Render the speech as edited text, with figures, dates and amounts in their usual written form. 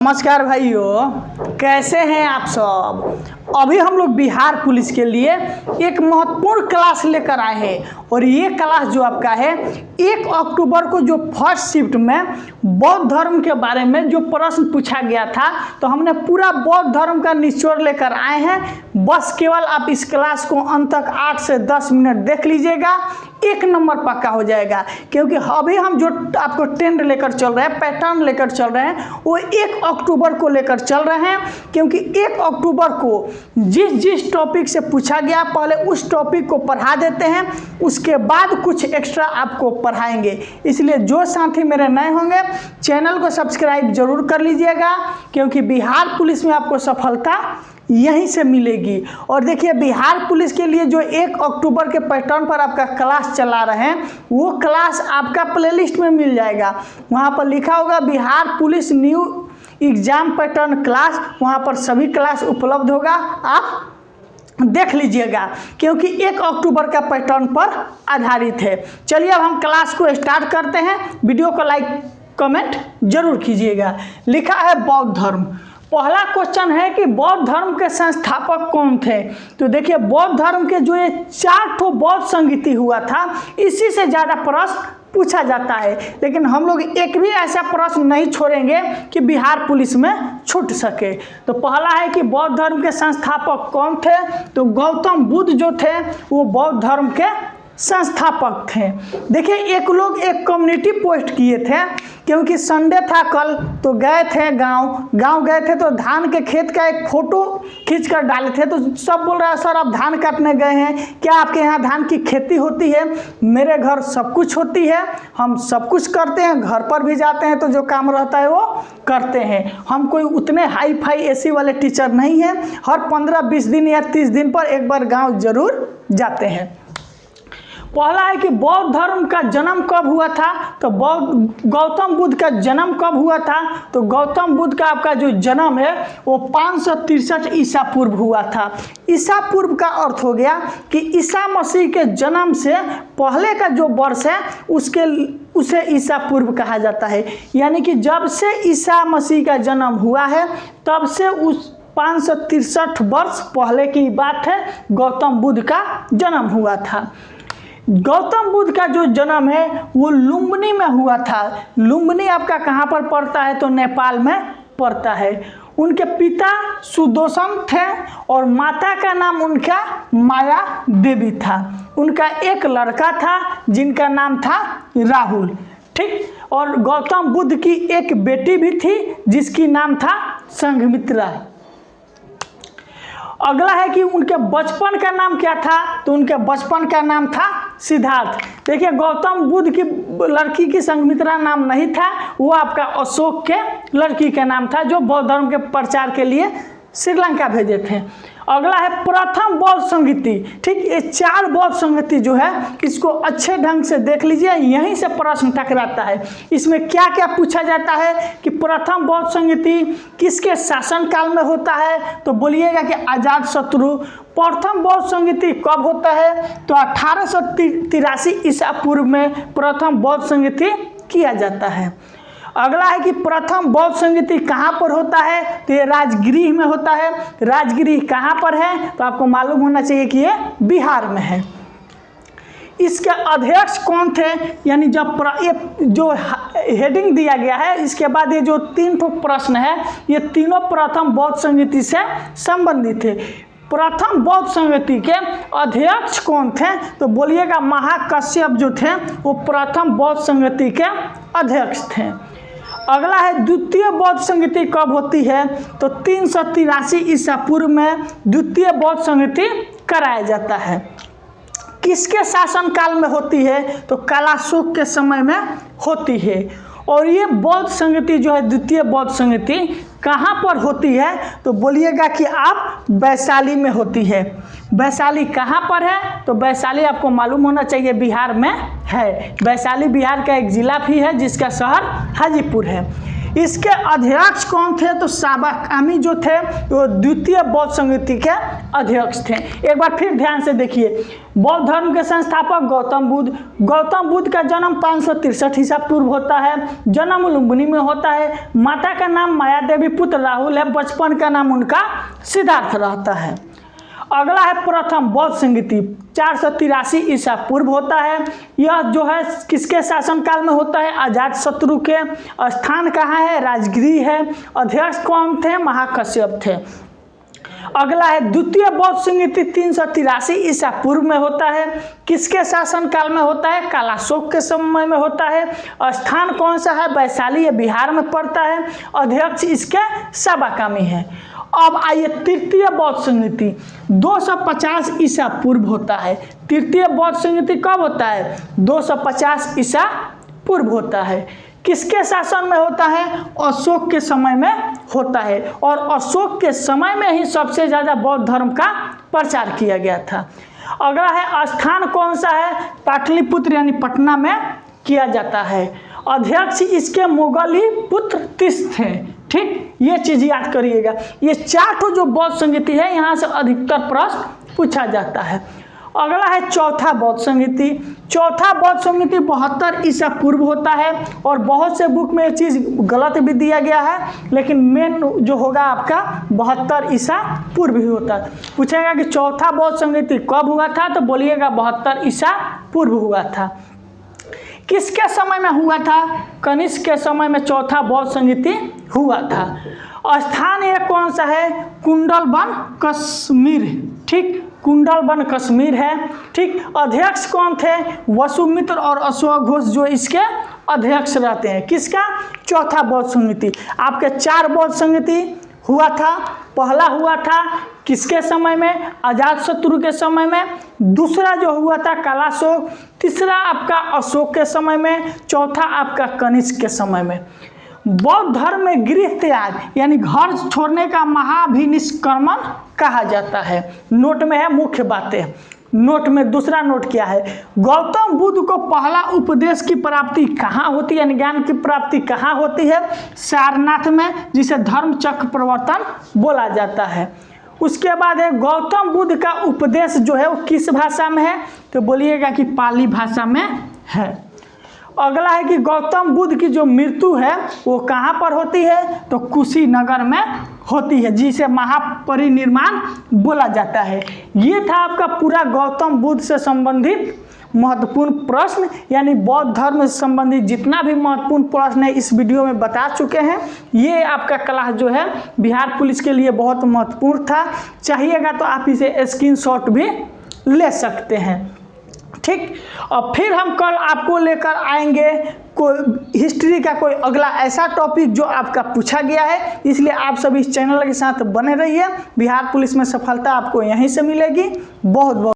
नमस्कार भाइयों, कैसे हैं आप सब। अभी हम लोग बिहार पुलिस के लिए एक महत्वपूर्ण क्लास लेकर आए हैं और ये क्लास जो आपका है 1 अक्टूबर को जो फर्स्ट शिफ्ट में बौद्ध धर्म के बारे में जो प्रश्न पूछा गया था, तो हमने पूरा बौद्ध धर्म का निचोड़ लेकर आए हैं। बस केवल आप इस क्लास को अंत तक 8 से 10 मिनट देख लीजिएगा, 1 नंबर पक्का हो जाएगा। क्योंकि अभी हम जो आपको ट्रेंड लेकर चल रहे हैं, पैटर्न लेकर चल रहे हैं, वो 1 अक्टूबर को लेकर चल रहे हैं। क्योंकि 1 अक्टूबर को जिस टॉपिक से पूछा गया, पहले उस टॉपिक को पढ़ा देते हैं, उसके बाद कुछ एक्स्ट्रा आपको पढ़ाएंगे। इसलिए जो साथी मेरे नए होंगे, चैनल को सब्सक्राइब जरूर कर लीजिएगा, क्योंकि बिहार पुलिस में आपको सफलता यहीं से मिलेगी। और देखिए, बिहार पुलिस के लिए जो 1 अक्टूबर के पैटर्न पर आपका क्लास चला रहे हैं, वो क्लास आपका प्लेलिस्ट में मिल जाएगा। वहाँ पर लिखा होगा Bihar police new exam pattern class, वहाँ पर सभी क्लास उपलब्ध होगा, आप देख लीजिएगा। क्योंकि 1 अक्टूबर का पैटर्न पर आधारित है। चलिए अब हम क्लास को स्टार्ट करते हैं। वीडियो को लाइक कमेंट जरूर कीजिएगा। लिखा है बौद्ध धर्म। पहला क्वेश्चन है कि बौद्ध धर्म के संस्थापक कौन थे। तो देखिए, बौद्ध धर्म के जो ये 4 ठो बौद्ध संगीति हुआ था, इसी से ज़्यादा प्रश्न पूछा जाता है। लेकिन हम लोग एक भी ऐसा प्रश्न नहीं छोड़ेंगे कि बिहार पुलिस में छूट सके। तो पहला है कि बौद्ध धर्म के संस्थापक कौन थे। तो गौतम बुद्ध जो थे वो बौद्ध धर्म के संस्थापक थे। देखिए, एक लोग एक कम्युनिटी पोस्ट किए थे, क्योंकि संडे था कल, तो गए थे गांव गए थे, तो धान के खेत का एक फोटो खींचकर डाले थे। तो सब बोल रहा है, सर आप धान काटने गए हैं क्या, आपके यहाँ धान की खेती होती है। मेरे घर सब कुछ होती है, हम सब कुछ करते हैं, घर पर भी जाते हैं, तो जो काम रहता है वो करते हैं। हम कोई उतने हाई फाई एसी वाले टीचर नहीं हैं, हर 15-20 दिन या 30 दिन पर एक बार गाँव जरूर जाते हैं। पहला है कि बौद्ध धर्म का जन्म कब हुआ था। तो गौतम बुद्ध का जन्म कब हुआ था। तो गौतम बुद्ध का आपका जो जन्म है वो 563 ईसा पूर्व हुआ था। ईसा पूर्व का अर्थ हो गया कि ईसा मसीह के जन्म से पहले का जो वर्ष है उसे ईसा पूर्व कहा जाता है। यानी कि जब से ईसा मसीह का जन्म हुआ है, तब से उस 563 वर्ष पहले की बात है, गौतम बुद्ध का जन्म हुआ था। गौतम बुद्ध का जो जन्म है वो लुम्बिनी में हुआ था। लुम्बिनी आपका कहाँ पर पड़ता है। तो नेपाल में पड़ता है। उनके पिता सुदर्शन थे और माता का नाम उनका माया देवी था। उनका एक लड़का था जिनका नाम था राहुल, ठीक। और गौतम बुद्ध की एक बेटी भी थी जिसकी नाम था संघमित्रा। अगला है कि उनके बचपन का नाम क्या था। तो उनके बचपन का नाम था सिद्धार्थ। देखिए, गौतम बुद्ध की लड़की की संघमित्रा नाम नहीं था, वो आपका अशोक के लड़की का नाम था, जो बौद्ध धर्म के प्रचार के लिए श्रीलंका भेजे थे। अगला है प्रथम बौद्ध संगीति, ठीक। ये 4 बौद्ध संगीति जो है, इसको अच्छे ढंग से देख लीजिए, यहीं से प्रश्न टकराता है। इसमें क्या क्या पूछा जाता है कि प्रथम बौद्ध संगीति किसके शासनकाल में होता है। तो बोलिएगा कि अजातशत्रु। प्रथम बौद्ध संगीति कब होता है। तो 1883 ईसा पूर्व में प्रथम बौद्ध संगीति किया जाता है। अगला है कि प्रथम बौद्ध संगीति कहाँ पर होता है। तो ये राजगृह में होता है। राजगृह कहाँ पर है। तो आपको मालूम होना चाहिए कि ये बिहार में है। इसके अध्यक्ष कौन थे। यानी जब ये जो हेडिंग दिया गया है, इसके बाद ये जो 3 ठो प्रश्न है, ये तीनों प्रथम बौद्ध संगीति से संबंधित थे। प्रथम बौद्ध संगीति के अध्यक्ष कौन थे। तो बोलिएगा महाकश्यप जो थे वो प्रथम बौद्ध संगीति के अध्यक्ष थे। अगला है द्वितीय बौद्ध संगीति कब होती है। तो 383 ईसा पूर्व में द्वितीय बौद्ध संगीति कराया जाता है। किसके शासनकाल में होती है। तो कालाशोक के समय में होती है। और ये बौद्ध संगीति जो है, द्वितीय बौद्ध संगीति कहाँ पर होती है। तो बोलिएगा कि आप वैशाली में होती है। वैशाली कहाँ पर है। तो वैशाली आपको मालूम होना चाहिए बिहार में है। वैशाली बिहार का एक जिला भी है जिसका शहर हाजीपुर है। इसके अध्यक्ष कौन थे? तो साबाकामी जो थे वो द्वितीय बौद्ध संगति के अध्यक्ष थे। एक बार फिर ध्यान से देखिए, बौद्ध धर्म के संस्थापक गौतम बुद्ध। गौतम बुद्ध का जन्म 563 ईसा पूर्व होता है। जन्म लुम्बिनी में होता है। माता का नाम माया देवी, पुत्र राहुल है। बचपन का नाम उनका सिद्धार्थ रहता है। अगला है प्रथम बौद्ध संगति, 483 ईसा पूर्व होता है। यह जो है किसके शासनकाल में होता है? अजातशत्रु के। स्थान कहाँ है? राजगृह है। अध्यक्ष कौन थे? महाकश्यप थे। अगला है द्वितीय बौद्ध संगति, 383 ईसा पूर्व में होता है। किसके शासनकाल में होता है? कालाशोक के समय में होता है। स्थान कौन सा है? वैशाली, ये बिहार में पड़ता है। अध्यक्ष इसके साबाकामी है। अब आइए तृतीय बौद्ध संगति, 250 ईसा पूर्व होता है। तृतीय बौद्ध संगति कब होता है? 250 ईसा पूर्व होता है। किसके शासन में होता है? अशोक के समय में होता है। और अशोक के समय में ही सबसे ज़्यादा बौद्ध धर्म का प्रचार किया गया था। अगला है स्थान कौन सा है? पाटलिपुत्र यानी पटना में किया जाता है। अध्यक्ष इसके मुगली पुत्र तीस थे। ठीक, ये चीज़ याद करिएगा। ये 4 जो बौद्ध संगति है, यहाँ से अधिकतर प्रश्न पूछा जाता है। अगला है चौथा बौद्ध संगति। चौथा बौद्ध संगति 72 ईसा पूर्व होता है। और बहुत से बुक में ये चीज़ गलत भी दिया गया है, लेकिन मेन जो होगा आपका 72 ईसा पूर्व ही होता है। पूछेगा कि चौथा बौद्ध संगति कब हुआ था, तो बोलिएगा 72 ईसा पूर्व हुआ था। किसके समय में हुआ था? कनिष्क के समय में चौथा बौद्ध संगति हुआ था। स्थान ये कौन सा है? कुंडलवन कश्मीर। ठीक, कुंडलवन कश्मीर है। ठीक, अध्यक्ष कौन थे? वसुमित्र और अश्वघोष जो इसके अध्यक्ष रहते हैं। किसका? चौथा बौद्ध संगति। आपके 4 बौद्ध संगति हुआ था। पहला हुआ था किसके समय में? अजातशत्रु के समय में। दूसरा जो हुआ था कालाशोक। तीसरा आपका अशोक के समय में। चौथा आपका कनिष्क के समय में। बौद्ध धर्म में गृह त्याग यानी घर छोड़ने का महाभिनिष्क्रमण कहा जाता है। नोट में है मुख्य बातें। नोट में दूसरा नोट क्या है? गौतम बुद्ध को पहला उपदेश की प्राप्ति कहाँ होती है, यानी ज्ञान की प्राप्ति कहाँ होती है? सारनाथ में, जिसे धर्म चक्र प्रवर्तन बोला जाता है। उसके बाद है गौतम बुद्ध का उपदेश जो है वो किस भाषा में है? तो बोलिएगा कि पाली भाषा में है। अगला है कि गौतम बुद्ध की जो मृत्यु है वो कहाँ पर होती है? तो कुशीनगर में होती है, जिसे महापरिनिर्वाण बोला जाता है। ये था आपका पूरा गौतम बुद्ध से संबंधित महत्वपूर्ण प्रश्न, यानी बौद्ध धर्म से संबंधित जितना भी महत्वपूर्ण प्रश्न है इस वीडियो में बता चुके हैं। ये आपका क्लास जो है बिहार पुलिस के लिए बहुत महत्वपूर्ण था। चाहिएगा तो आप इसे स्क्रीनशॉट भी ले सकते हैं। ठीक, और फिर हम कल आपको लेकर आएंगे कोई हिस्ट्री का कोई अगला ऐसा टॉपिक जो आपका पूछा गया है। इसलिए आप सभी इस चैनल के साथ बने रहिए। बिहार पुलिस में सफलता आपको यहीं से मिलेगी। बहुत बहुत